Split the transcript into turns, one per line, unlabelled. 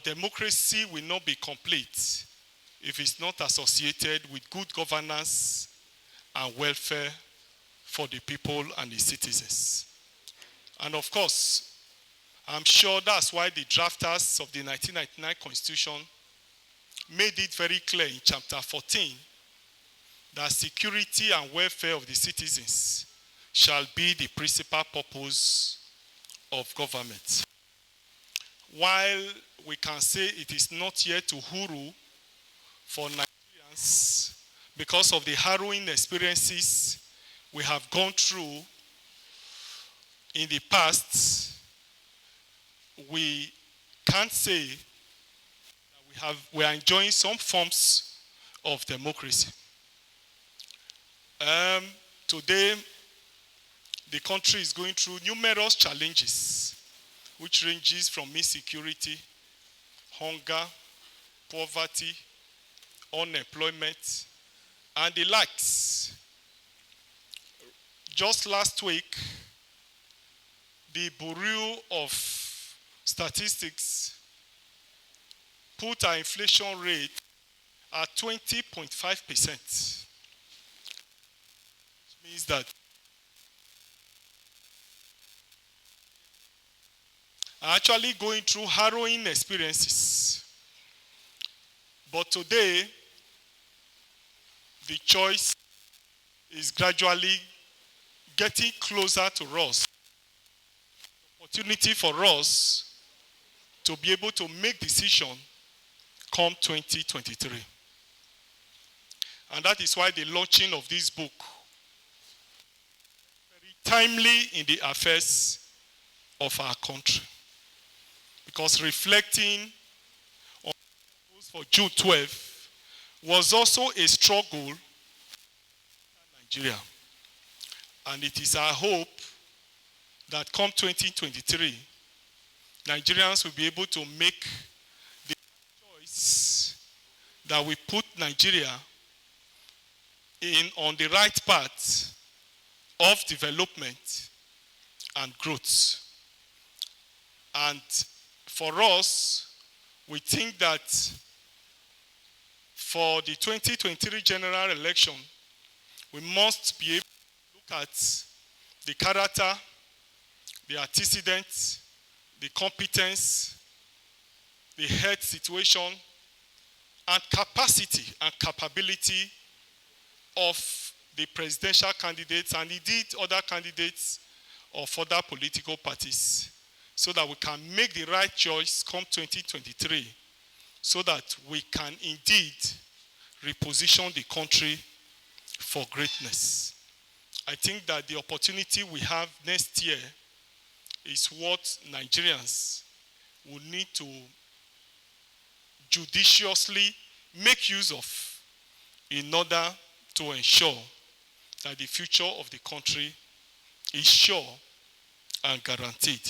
Democracy will not be complete if it's not associated with good governance and welfare for the people and the citizens. And of course, I'm sure that's why the drafters of the 1999 Constitution made it very clear in Chapter 14 that security and welfare of the citizens shall be the principal purpose of government. While we can say it is not yet uhuru for Nigerians because of the harrowing experiences we have gone through in the past, we can't say that we are enjoying some forms of democracy. Today, the country is going through numerous challenges, which ranges from insecurity, hunger, poverty, unemployment, and the likes. Just last week, the Bureau of Statistics put our inflation rate at 20.5%. Which means that actually going through harrowing experiences. But today, the choice is gradually getting closer to us. Opportunity for us to be able to make decisions come 2023. And that is why the launching of this book, very timely in the affairs of our country. Because reflecting on for June 12 was also a struggle in Nigeria. And it is our hope that come 2023, Nigerians will be able to make the choice that we put Nigeria on the right path of development and growth. And for us, we think that for the 2023 general election, we must be able to look at the character, the antecedents, the competence, the health situation, and capacity and capability of the presidential candidates and indeed other candidates of other political parties, so that we can make the right choice come 2023, so that we can indeed reposition the country for greatness. I think that the opportunity we have next year is what Nigerians will need to judiciously make use of in order to ensure that the future of the country is sure and guaranteed.